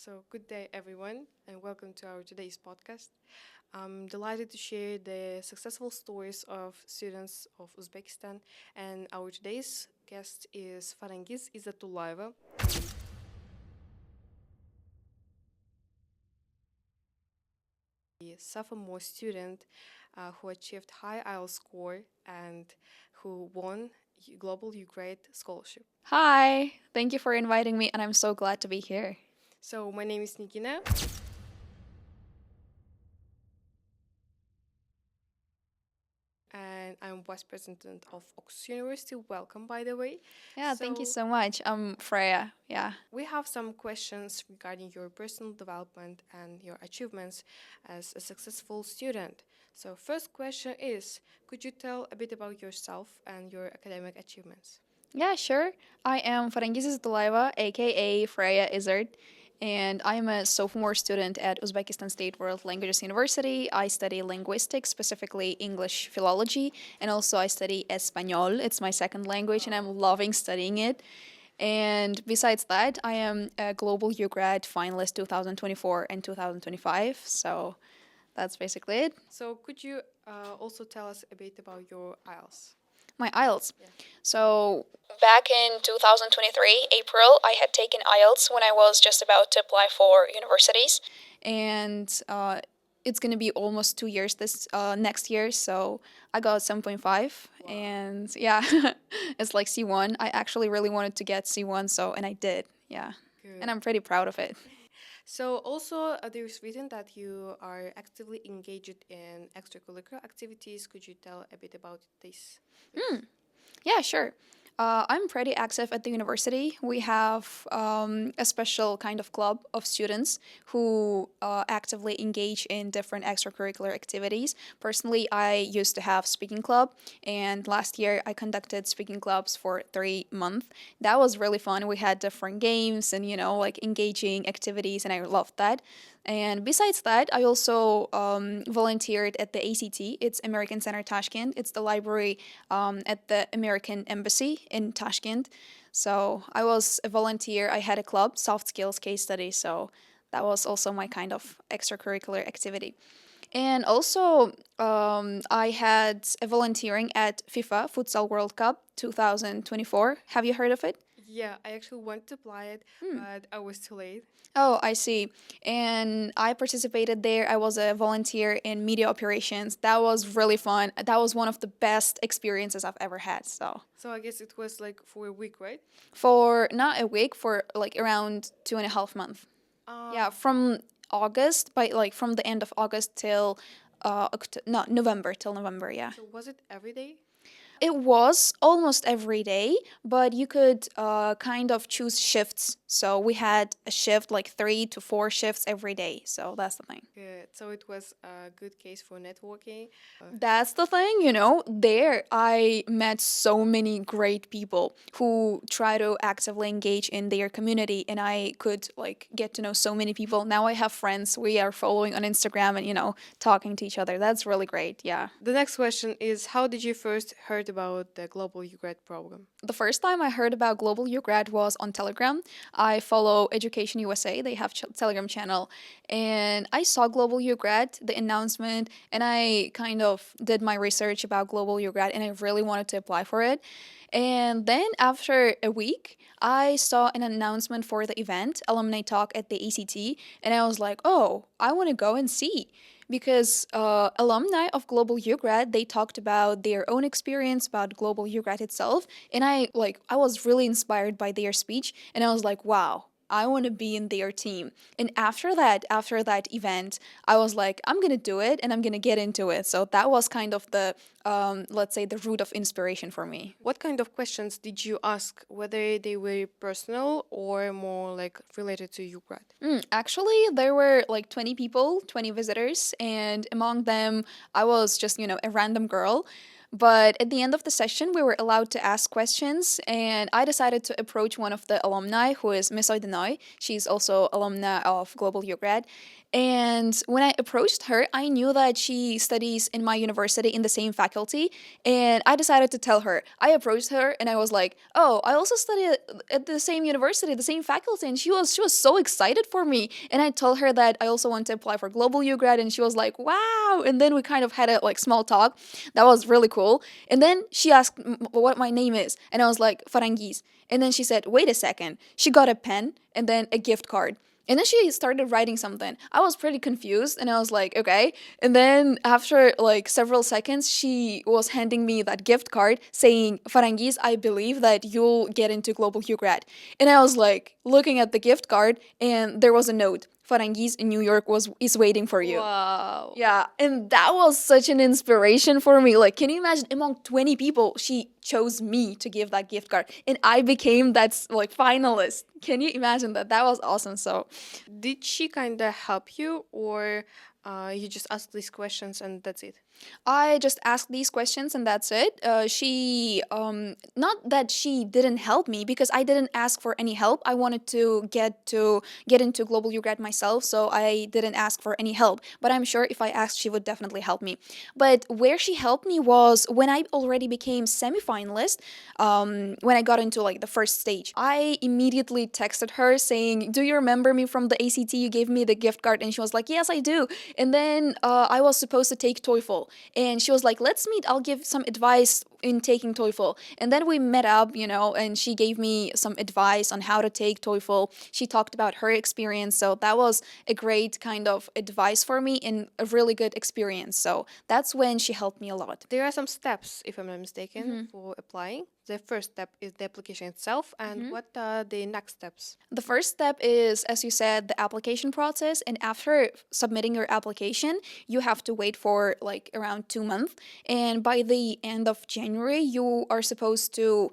So, good day, everyone, and welcome to our today's podcast. I'm delighted to share the successful stories of students of Uzbekistan, and our today's guest is Farangiz Izzatullaeva, a sophomore student who achieved high IELTS score and who won Global UGRAD scholarship. Hi, thank you for inviting me, and I'm so glad to be here. So, my name is Nikina. And I'm Vice President of Oxford University. Welcome, by the way. Yeah, thank you So, so much. I'm Freya. Yeah. we have some questions regarding your personal development and your achievements as a successful student. So, first question is, could you tell a bit about yourself and your academic achievements? Yeah, sure. I am Farangiz Izzatullaeva, aka Freya Izzard, and I'm a sophomore student at Uzbekistan State World Languages University. I study linguistics, specifically English philology, and also I study Espanol. It's my second language, and I'm loving studying it. And besides that, I am a global UGRAD finalist 2024 and 2025. So that's basically it. So, could you also tell us a bit about your IELTS? My IELTS. Yeah. So back in 2023, April, I had taken IELTS when I was just about to apply for universities, and it's gonna be almost 2 years this next year. So I got 7.5, and yeah, it's like C1. I actually really wanted to get C1, so and I did. Yeah, Good. and I'm pretty proud of it. So also there's written that you are actively engaged in extracurricular activities. Could you tell a bit about this? Yeah, sure. I'm pretty active at the university. We have a special kind of club of students who actively engage in different extracurricular activities. Personally, I used to have speaking club, and last year I conducted speaking clubs for 3 months. That was really fun. We had different games and like engaging activities, and I loved that. And besides that, I also volunteered at the ACT. It's American Center Tashkent. It's the library at the American Embassy in Tashkent. So I was a volunteer. I had a club, soft skills case study. So that was also my kind of extracurricular activity. And also, I had a volunteering at FIFA Futsal World Cup 2024. Have you heard of it? Yeah, I actually wanted to apply it, but I was too late. Oh, I see. And I participated there. I was a volunteer in media operations. That was really fun. That was one of the best experiences I've ever had. So, So I guess it was like for a week, right? for not a week, for like around 2.5 months. Yeah, from August, by like from the end of August till no, November till November, yeah. So was it every day? It was almost every day, but you could kind of choose shifts. So we had a shift like 3 to 4 shifts every day. So that's the thing. Good. So it was a good case for networking. That's the thing, there I met so many great people who try to actively engage in their community, and I could like get to know so many people. Now I have friends. We are following on Instagram and talking to each other. That's really great. Yeah. The next question is, how did you first heard about the Global UGRAD program? The first time I heard about Global UGRAD was on Telegram. I follow Education USA. They have Telegram channel, and I saw Global UGRAD, the announcement, and I kind of did my research about Global UGRAD, and I really wanted to apply for it. And then after a week, I saw an announcement for the event, Alumni Talk at the ACT, and I was like, oh, I want to go and see. Because alumni of Global UGRAD, they talked about their own experience about Global UGRAD itself, and I was really inspired by their speech, and I was like, wow, I want to be in their team. And after that event, I was like, I'm gonna do it, and I'm gonna get into it. So that was kind of the let's say the root of inspiration for me. What kind of questions did you ask, whether they were personal or more like related to UGRAD? Actually, there were like 20 people, 20 visitors, and among them, I was just, a random girl. But at the end of the session, we were allowed to ask questions, and I decided to approach one of the alumni, who is Miss Oydenoy. She's also alumna of Global UGRAD. And when I approached her, I knew that she studies in my university in the same faculty, and I decided to tell her. I approached her and I was like, "Oh, I also study at the same university, the same faculty," and she was so excited for me. And I told her that I also want to apply for Global UGrad, and she was like, "Wow!" And then we kind of had a like small talk. That was really cool. And then she asked what my name is, and I was like, Farangiz. And then she said, "Wait a second." She got a pen and then a gift card. And then she started writing something. I was pretty confused and I was like, okay. And then after like several seconds, she was handing me that gift card saying, "Farangiz, I believe that you'll get into Global UGrad." And I was like looking at the gift card and there was a note. "Farangiz in New York is waiting for you." Wow. Yeah, and that was such an inspiration for me. Like, can you imagine among 20 people, she chose me to give that gift card, and I became that like finalist. Can you imagine that? That was awesome. So, Did she kind of help you, or you just asked these questions and that's it? I just asked these questions and that's it. Not that she didn't help me because I didn't ask for any help. I wanted to get into Global UGrad myself, so I didn't ask for any help. But I'm sure if I asked, she would definitely help me. But where she helped me was when I already became semi-finalist. When I got into like the first stage, I immediately texted her saying, "Do you remember me from the ACT? You gave me the gift card," and she was like, "Yes, I do." And then I was supposed to take TOEFL. And she was like, "Let's meet. I'll give some advice in taking TOEFL." And then we met up, and she gave me some advice on how to take TOEFL. She talked about her experience. So that was a great kind of advice for me and a really good experience. So that's when she helped me a lot. There are some steps, if I'm not mistaken, for applying. The first step is the application itself, and what are the next steps? The first step is, as you said, the application process. And after submitting your application, you have to wait for like around 2 months. And by the end of January, you are supposed to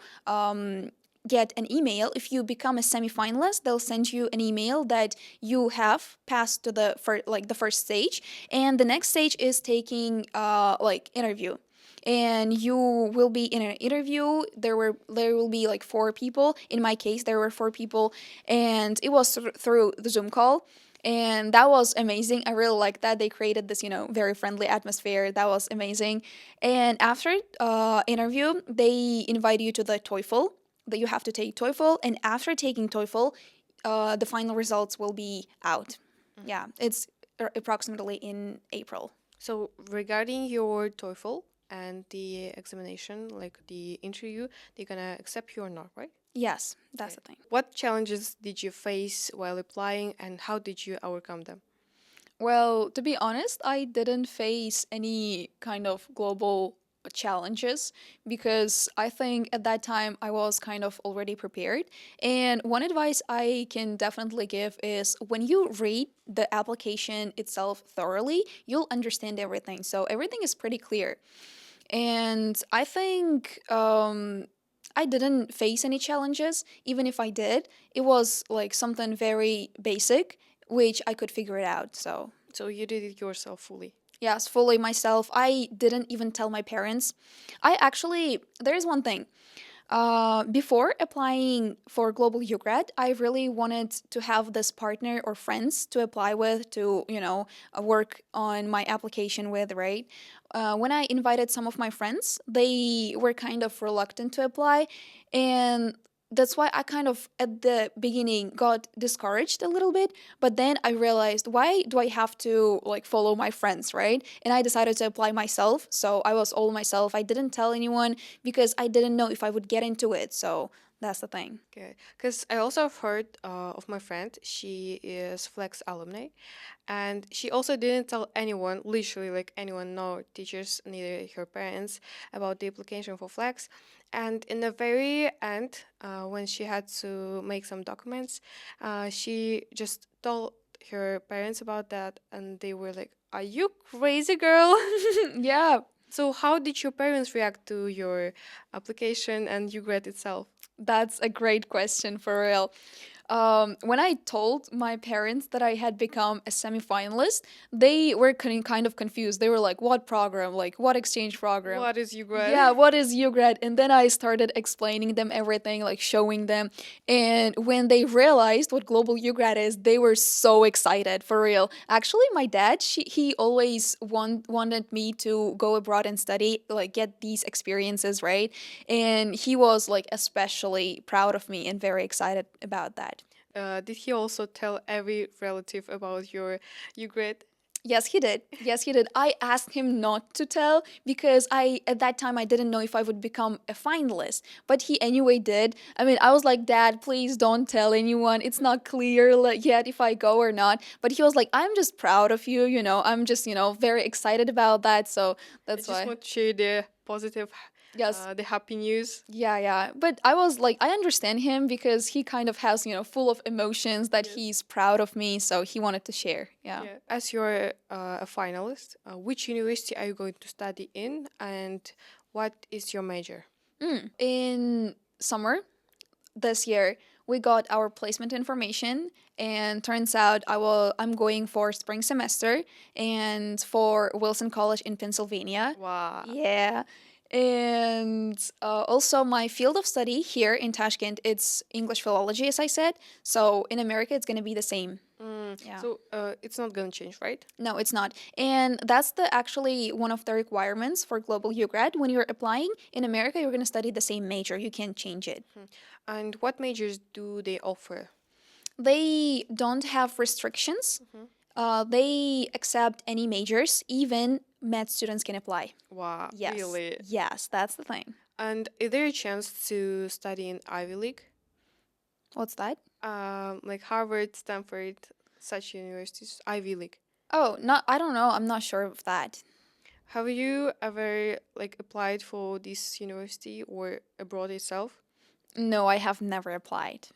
get an email. If you become a semi-finalist, they'll send you an email that you have passed to the first stage. And the next stage is taking interview, and you will be in an interview. There will be like 4 people. In my case, there were 4 people, and it was through the Zoom call. And that was amazing. I really liked that they created this very friendly atmosphere. That was amazing. And after interview, they invite you to the TOEFL, that you have to take TOEFL. And after taking TOEFL, the final results will be out. Yeah, it's approximately in April. So, regarding your TOEFL and the examination, like the interview, they're gonna accept you or not, right? Yes, that's the thing. What challenges did you face while applying, and how did you overcome them? Well, to be honest, I didn't face any kind of global challenges because I think at that time I was kind of already prepared. And one advice I can definitely give is when you read the application itself thoroughly, you'll understand everything. So everything is pretty clear. And I think I didn't face any challenges. Even if I did, it was like something very basic, which I could figure it out. So you did it yourself fully. Yes, fully myself. I didn't even tell my parents. There's one thing. Before applying for Global UGRAD, I really wanted to have this partner or friends to apply with, to, work on my application with, right? When I invited some of my friends, they were kind of reluctant to apply. And that's why I kind of at the beginning got discouraged a little bit, but then I realized, why do I have to like follow my friends, right? And I decided to apply myself. So I was all myself. I didn't tell anyone because I didn't know if I would get into it. So that's the thing. Okay, because I also have heard of my friend. She is Flex alumni, and she also didn't tell anyone, literally like anyone, no teachers, neither her parents, about the application for Flex. And in the very end, when she had to make some documents, she just told her parents about that, and they were like, "Are you crazy, girl?" Yeah. So, how did your parents react to your application and UGRAD itself? That's a great question for real. When I told my parents that I had become a semifinalist, they were kind of confused. They were like, "What program? Like, what exchange program?" What is UGRAD? Yeah, what is UGRAD? And then I started explaining them everything, like showing them. And when they realized what global UGRAD is, they were so excited for real. Actually, my dad, he always wanted me to go abroad and study, like get these experiences, right? And he was like especially proud of me and very excited about that. Did he also tell every relative about your UGRAD? Yes, he did. Yes, he did. I asked him not to tell because at that time I didn't know if I would become a finalist, but he anyway did. I mean, I was like, "Dad, please don't tell anyone. It's not clear yet if I go or not." But he was like, "I'm just proud of you, you know. I'm just, very excited about that." So I that's just why. want to share the positive, Yes. the happy news. Yeah, yeah. But I was like, I understand him because he kind of has, full of emotions that Yes. he's proud of me, so he wanted to share. Yeah. Yeah. As you're a finalist, which university are you going to study in, and what is your major? In summer this year, we got our placement information, and turns out I'm going for spring semester and for Wilson College in Pennsylvania. Wow. Yeah. And also my field of study here in Tashkent, it's English philology, as I said. So in America, it's going to be the same. Yeah. So it's not gonna change, right? No, it's not. And that's the actually one of the requirements for global UGRAD. When you're applying in America, you're going to study the same major. You can't change it. And what majors do they offer? They don't have restrictions. They accept any majors. Even med students can apply. Wow, Yes. really? Yes, that's the thing. And is there a chance to study in Ivy League? What's that? Like Harvard, Stanford, such universities, Ivy League. Oh, not. I don't know. I'm not sure of that. Have you ever like applied for this university or abroad itself? No, I have never applied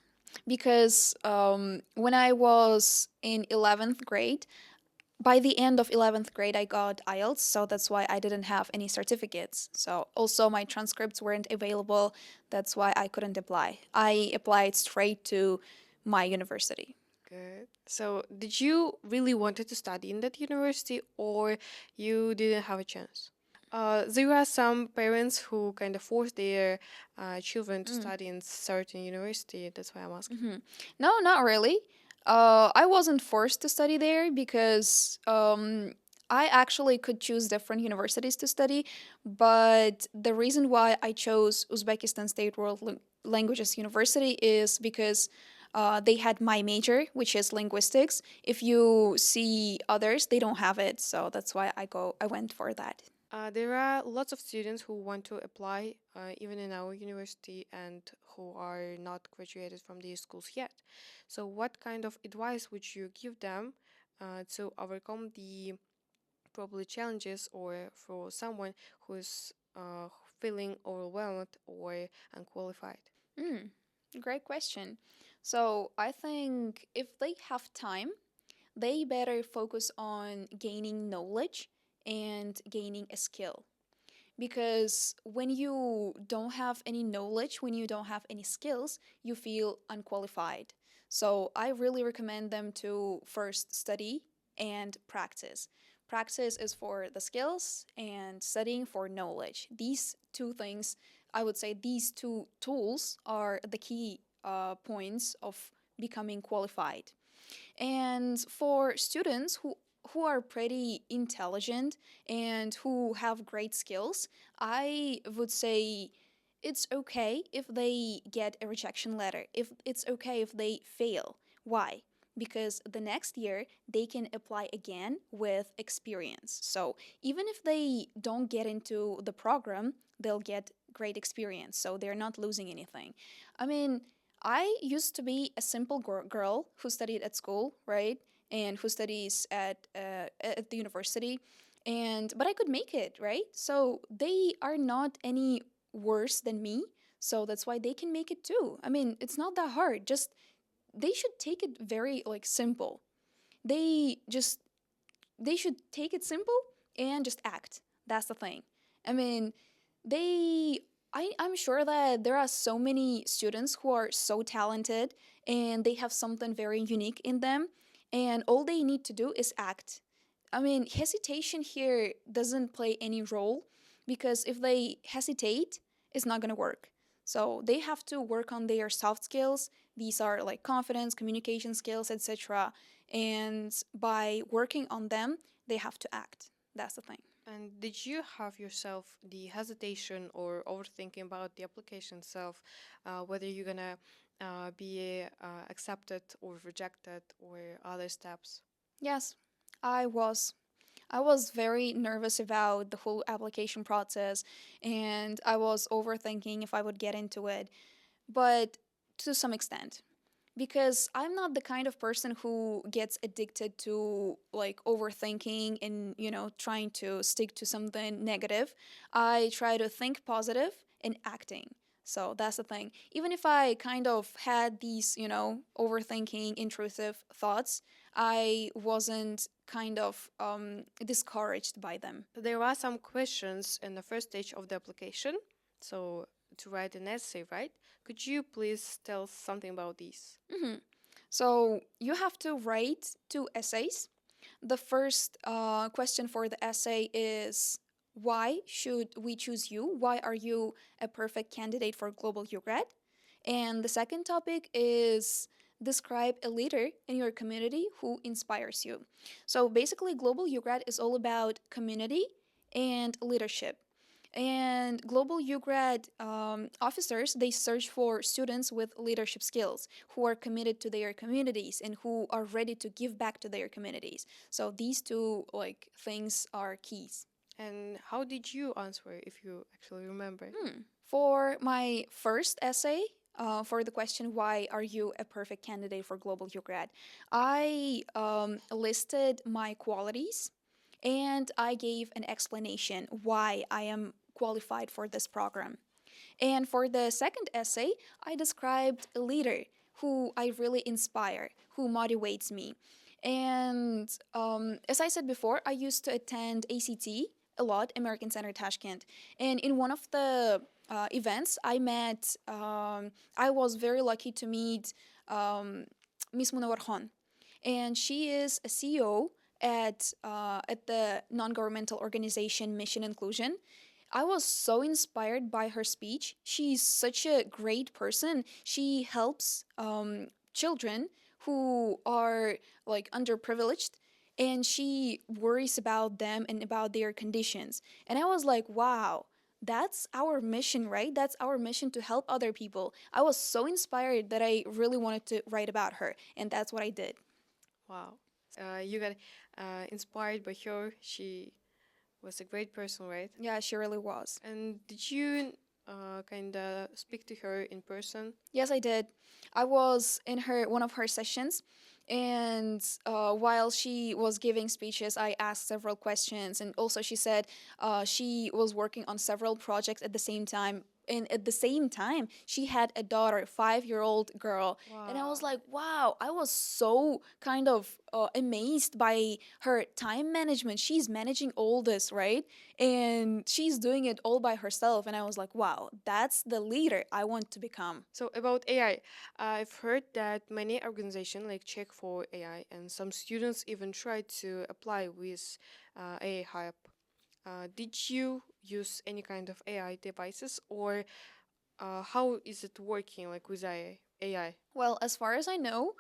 because when I was in 11th grade, by the end of 11th grade, I got IELTS, so that's why I didn't have any certificates. So also my transcripts weren't available. That's why I couldn't apply. I applied straight to my university. Good. So, did you really wanted to study in that university, or you didn't have a chance? There are some parents who kind of force their children to study in certain university. That's why I'm asking. No, not really. I wasn't forced to study there because I actually could choose different universities to study. But the reason why I chose Uzbekistan State Languages University is because they had my major, which is linguistics. If you see others, they don't have it, so that's why I went for that. There are lots of students who want to apply, even in our university, and who are not graduated from these schools yet. So, what kind of advice would you give them to overcome the probably challenges, or for someone who's feeling overwhelmed or unqualified? Mm, great question. So I think if they have time, they better focus on gaining knowledge and gaining a skill. Because when you don't have any knowledge, when you don't have any skills, you feel unqualified. So I really recommend them to first study and practice. Practice is for the skills and studying for knowledge. These two things, I would say these two tools are the key points of becoming qualified. And for students who are pretty intelligent and who have great skills, I would say it's okay if they get a rejection letter. If it's okay if they fail. Why? Because the next year they can apply again with experience. So even if they don't get into the program, they'll get great experience. So they're not losing anything. I mean, I used to be a simple girl who studied at school, right? And who studies at the university. But I could make it, right? So they are not any worse than me. So that's why they can make it too. I mean, it's not that hard. Just they should take it very like simple. They just they should take it simple and just act. That's the thing. I mean, they I'm sure that there are so many students who are so talented and they have something very unique in them, and all they need to do is act. I mean, hesitation here doesn't play any role because if they hesitate, it's not going to work. So they have to work on their soft skills. These are like confidence, communication skills, etc. And by working on them, they have to act. That's the thing. And did you have yourself the hesitation or overthinking about the application itself, whether you're gonna be accepted or rejected or other steps? Yes, I was. I was very nervous about the whole application process and I was overthinking if I would get into it, but to some extent. Because I'm not the kind of person who gets addicted to like overthinking and, trying to stick to something negative. I try to think positive and acting. So that's the thing. Even if I kind of had these, overthinking, intrusive thoughts, I wasn't kind of discouraged by them. There are some questions in the first stage of the application. So to write an essay, right? Could you please tell us something about these? hmm So you have to write 2 essays. The first question for the essay is why should we choose you? Why are you a perfect candidate for Global UGRAD? And the second topic is describe a leader in your community who inspires you. So basically, Global UGRAD is all about community and leadership. And global UGRAD officers, they search for students with leadership skills who are committed to their communities and who are ready to give back to their communities. So these two things are keys. And how did you answer, if you actually remember? For my first essay, for the question, why are you a perfect candidate for global UGRAD? I listed my qualities and I gave an explanation why I am qualified for this program. And for the second essay, I described a leader who I really inspire, who motivates me. And as I said before, I used to attend ACT a lot, American Center Tashkent. And in one of the events, I was very lucky to meet Miss Munawar Khan. And she is a CEO at the non-governmental organization Mission Inclusion. I was so inspired by her speech. She's such a great person. She helps children who are underprivileged and she worries about them and about their conditions. And I was like, wow, that's our mission, right? That's our mission to help other people. I was so inspired that I really wanted to write about her, and that's what I did. Wow. You got inspired by her. She was a great person, right? Yeah, she really was. And did you kind of speak to her in person? Yes, I did. I was in one of her sessions, and while she was giving speeches, I asked several questions, and also she said she was working on several projects at the same time. And at the same time, she had a daughter, a 5-year-old girl. And I was Wow. like, wow, I was so kind of amazed by her time management. She's managing all this, right? And she's doing it all by herself. And I was like, wow, that's the leader I want to become. So about AI, I've heard that many organizations like check for AI, and some students even try to apply with AI hype. Did you use any kind of AI devices, or how is it working, like with AI? Well, as far as I know,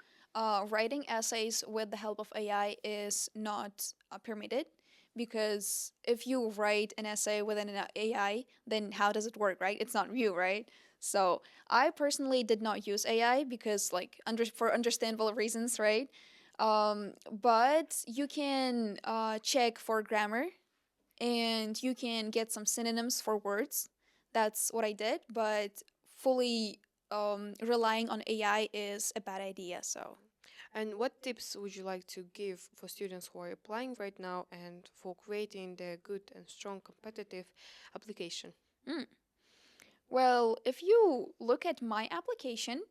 writing essays with the help of AI is not permitted because if you write an essay with an AI, then how does it work, right? It's not you, right? So I personally did not use AI because, for understandable reasons, right? But you can check for grammar and you can get some synonyms for words. That's what I did, but fully relying on AI is a bad idea. So, And what tips would you like to give for students who are applying right now and for creating the good and strong competitive application? mm. Well, if you look at my application,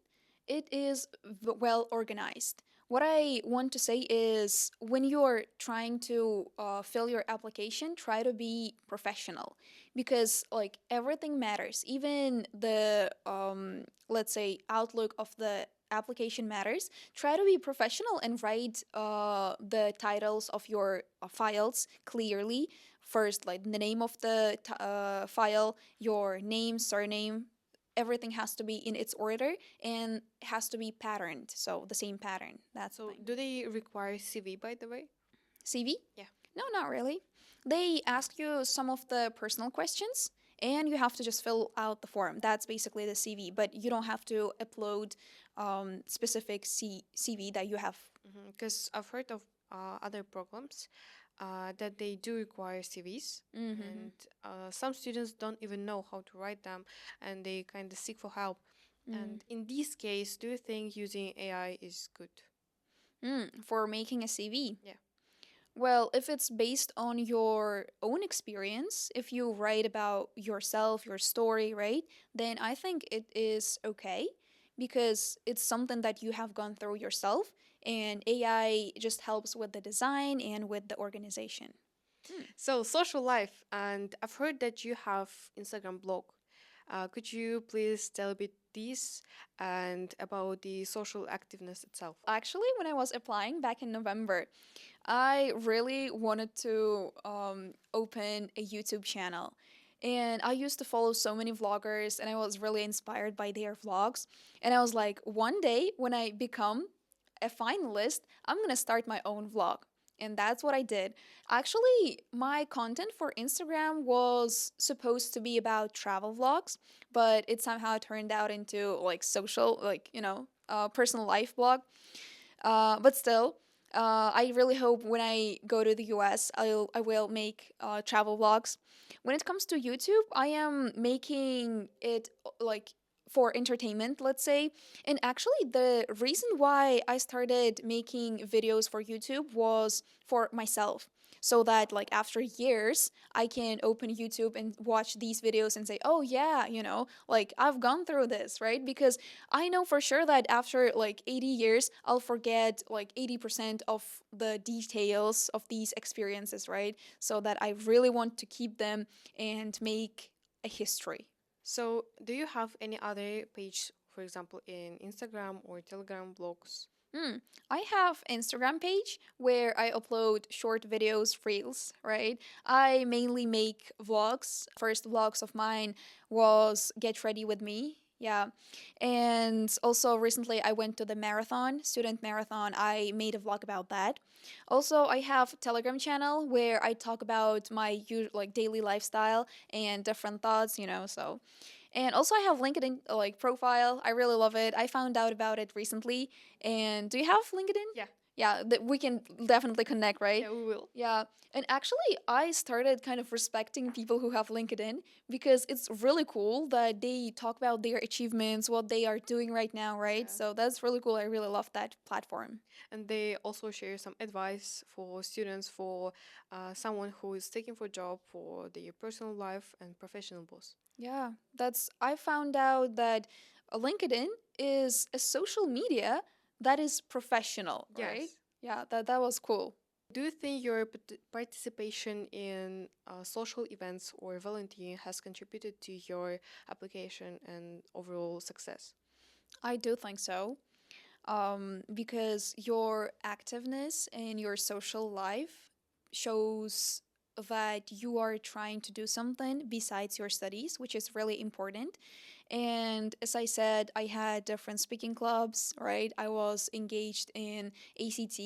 it is well organized. What I want to say is when you're trying to fill your application, try to be professional because like everything matters. Even the let's say outlook of the application matters. Try to be professional and write the titles of your files clearly. First, like the name of the file, your name, surname, everything has to be in its order and has to be patterned. So the same pattern. That's the So, thing. do they require CV, by the way? CV? Yeah. No, not really. They ask you some of the personal questions and you have to just fill out the form. That's basically the CV, but you don't have to upload specific CV that you have. Because I've heard of other programs that they do require CVs, Mm-hmm. and some students don't even know how to write them, and they kind of seek for help. And in this case, do you think using AI is good? For making a CV. Yeah. Well, if it's based on your own experience, if you write about yourself, your story, right, then I think it is okay because it's something that you have gone through yourself, and AI just helps with the design and with the organization. So, social life, and I've heard that you have Instagram blog. Could you please tell a bit this and about the social activeness itself? Actually, when I was applying back in November, I really wanted to open a YouTube channel. And I used to follow so many vloggers, and I was really inspired by their vlogs. And I was like, one day when I become a finalist, I'm gonna start my own vlog. And that's what I did. Actually, my content for Instagram was supposed to be about travel vlogs, but it somehow turned out into like social, like, personal life blog. But still, I really hope when I go to the US, I will make travel vlogs. When it comes to YouTube, I am making it like for entertainment, let's say. And actually, the reason why I started making videos for YouTube was for myself. So that, like, after years, I can open YouTube and watch these videos and say, oh, yeah, like, I've gone through this, right? Because I know for sure that after like 80 years, I'll forget like 80% of the details of these experiences, right? So that I really want to keep them and make a history. So, do you have any other page, for example, in Instagram or Telegram blogs? Hmm. I have Instagram page where I upload short videos, reels, right? I mainly make vlogs. First vlogs of mine was Get Ready with Me. Yeah. And also recently I went to the marathon, student marathon. I made a vlog about that. Also, I have Telegram channel where I talk about my like daily lifestyle and different thoughts, so and also, I have LinkedIn like profile. I really love it. I found out about it recently. And do you have LinkedIn? Yeah. Yeah, we can definitely connect, right? Yeah, we will. Yeah. And actually, I started kind of respecting people who have LinkedIn because it's really cool that they talk about their achievements, what they are doing right now, right? Yeah. So that's really cool. I really love that platform. And they also share some advice for students, for someone who is taking for job, for their personal life and professional goals. Yeah, I found out that LinkedIn is a social media that is professional, right? Yes. Yeah, that was cool. Do you think your participation in social events or volunteering has contributed to your application and overall success? I do think so. Because your activeness in your social life shows that you are trying to do something besides your studies, which is really important. And as I said, I had different speaking clubs, right? I was engaged in ACT.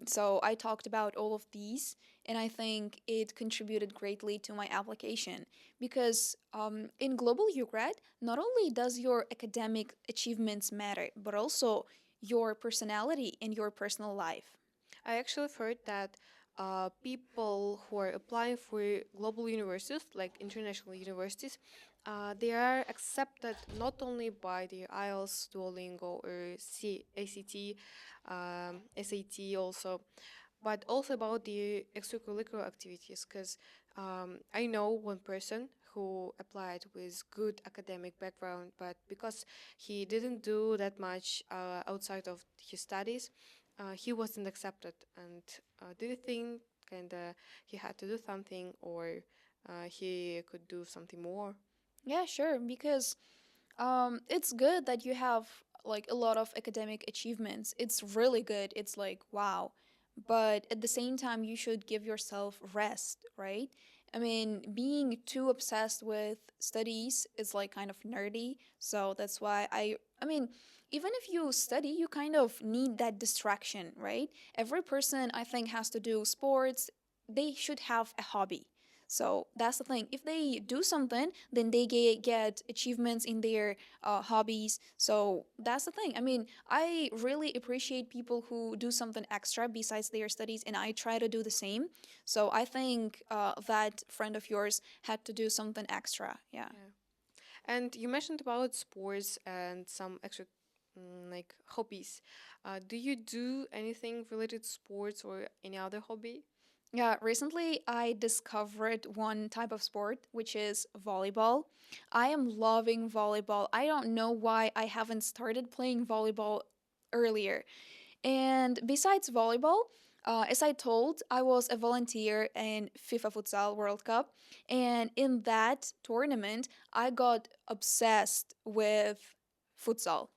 So I talked about all of these, and I think it contributed greatly to my application because in Global UGRAD, not only does your academic achievements matter, but also your personality and your personal life. I actually heard that people who are applying for global universities, like international universities, they are accepted not only by the IELTS, Duolingo, or ACT, SAT also, but also about the extracurricular activities. Because I know one person who applied with good academic background, but because he didn't do that much outside of his studies, he wasn't accepted. And do you think kind of he had to do something, or he could do something more? Yeah, sure. Because it's good that you have like a lot of academic achievements. It's really good. It's like wow. But at the same time, you should give yourself rest, right? I mean, being too obsessed with studies is like kind of nerdy. So that's why I mean, even if you study, you kind of need that distraction, right? Every person I think has to do sports. They should have a hobby. So that's the thing. If they do something, then they get achievements in their hobbies. So that's the thing. I mean, I really appreciate people who do something extra besides their studies, and I try to do the same. So I think that friend of yours had to do something extra. Yeah. Yeah. And you mentioned about sports and some extra like hobbies. Do you do anything related to sports or any other hobby? Yeah, recently I discovered one type of sport, which is volleyball. I am loving volleyball. I don't know why I haven't started playing volleyball earlier. And besides volleyball, as I told, I was a volunteer in FIFA Futsal World Cup. And in that tournament, I got obsessed with futsal.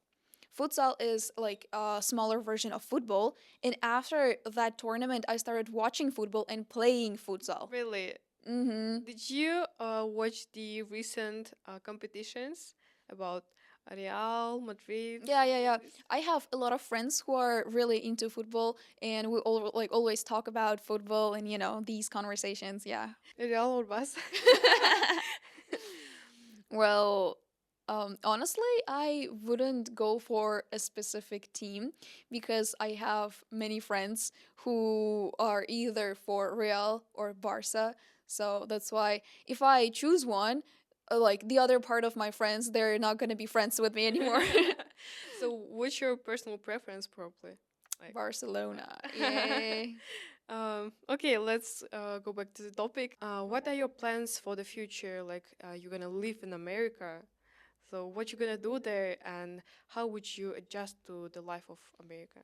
Futsal is like a smaller version of football. And after that tournament, I started watching football and playing futsal. Really? Mm-hmm. Did you watch the recent competitions about Real Madrid? Yeah, yeah, yeah. I have a lot of friends who are really into football, and we all like always talk about football and these conversations. Yeah. Real or Barca? Well, honestly, I wouldn't go for a specific team because I have many friends who are either for Real or Barca. So that's why if I choose one, like the other part of my friends, they're not going to be friends with me anymore. So, what's your personal preference, probably? Like, Barcelona. Yay. okay, let's go back to the topic. What are your plans for the future? Like, you're gonna live in America, so what you gonna do there, and how would you adjust to the life of America?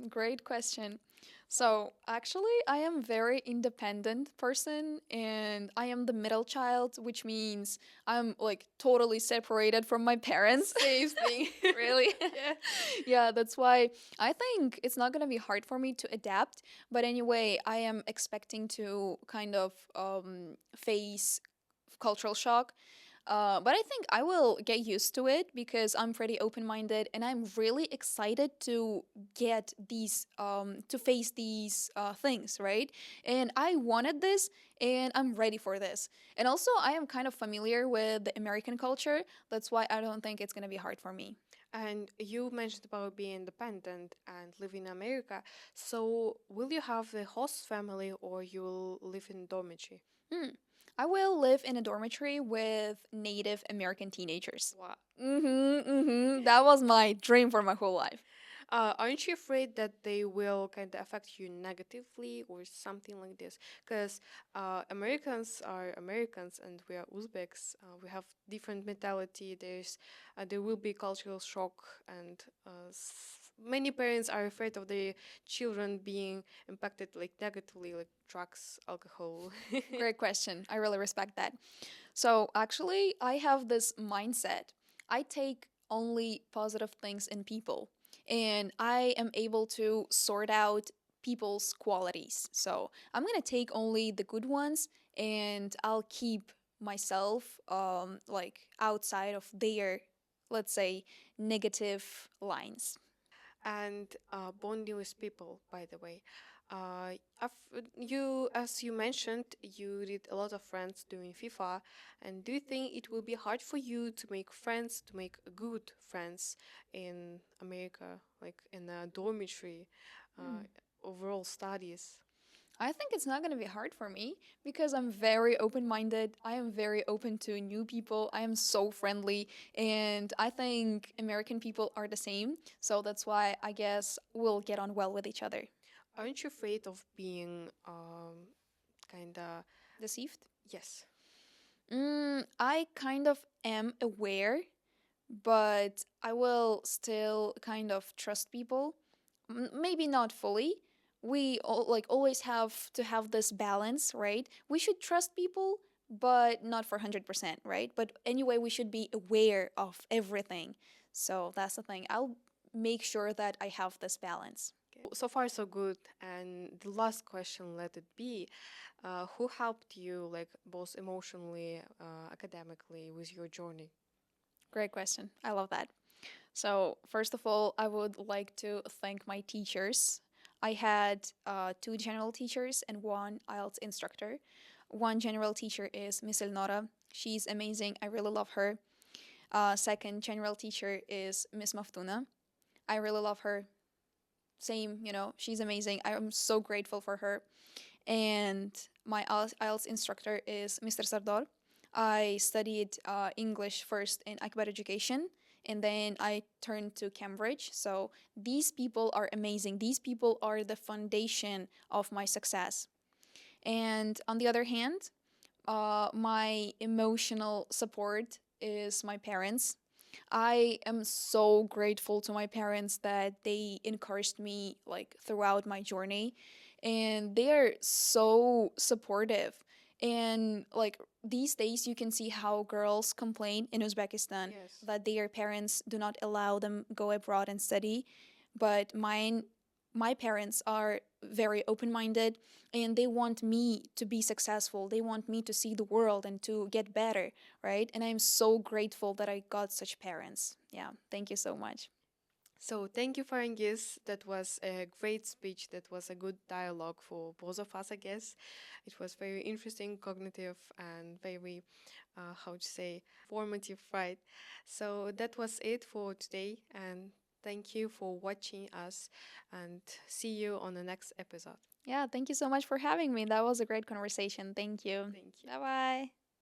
Great question. So, actually, I am very independent person and I am the middle child, which means I'm like totally separated from my parents. Same thing. Really? Yeah. Yeah, that's why I think it's not going to be hard for me to adapt. But anyway, I am expecting to kind of face cultural shock, but I think I will get used to it because I'm pretty open minded and I'm really excited to get these, to face these things, right? And I wanted this and I'm ready for this. And also, I am kind of familiar with the American culture. That's why I don't think it's going to be hard for me. And you mentioned about being independent and living in America. So, will you have the host family or you'll live in dormitory? Hmm. I will live in a dormitory with Native American teenagers. Wow. That was my dream for my whole life. Aren't you afraid that they will kind of affect you negatively or something like this? Because Americans are Americans and we are Uzbeks. We have different mentality. There will be cultural shock, and many parents are afraid of their children being impacted like negatively, like drugs, alcohol. Great question. I really respect that. So, actually, I have this mindset. I take only positive things in people, and I am able to sort out people's qualities. So, I'm going to take only the good ones and I'll keep myself like outside of their, let's say, negative lines. And bonding with people, by the way. You, as you mentioned, you did a lot of friends doing FIFA, and do you think it will be hard for you to make friends, to make good friends in America, like in a dormitory, uh, Hmm. overall studies? I think it's not going to be hard for me because I'm very open minded. I am very open to new people. I am so friendly. And I think American people are the same. So that's why I guess we'll get on well with each other. Aren't you afraid of being kind of, Deceived? yes? I kind of am aware, but I will still kind of trust people. Maybe not fully. Like always have to have this balance, right? We should trust people, but not for 100%, right? But anyway, we should be aware of everything. So that's the thing. I'll make sure that I have this balance. Okay. So far, so good. And the last question, let it be, who helped you, like both emotionally, academically, with your journey? Great question. I love that. So, first of all, I would like to thank my teachers. I had two general teachers and one IELTS instructor. One general teacher is Miss Elnora. She's amazing. I really love her. Second general teacher is Miss Maftuna. I really love her. Same, she's amazing. I am so grateful for her. And my IELTS instructor is Mr. Sardor. I studied English first in Akbar Education, and then I turned to Cambridge. So these people are amazing. These people are the foundation of my success. And on the other hand, my emotional support is my parents. I am so grateful to my parents that they encouraged me like throughout my journey, and they are so supportive. And like these days you can see how girls complain in Uzbekistan Yes. that their parents do not allow them go abroad and study, but my parents are very open-minded, and they want me to be successful. They want me to see the world and to get better, right? And I'm so grateful that I got such parents. Yeah, thank you so much. So thank you, Farangiz. That was a great speech. That was a good dialogue for both of us, I guess. It was very interesting, cognitive, and very, how to say, formative, right? So that was it for today, and thank you for watching us, and see you on the next episode. Yeah, thank you so much for having me. That was a great conversation. Thank you. Thank you. Bye bye.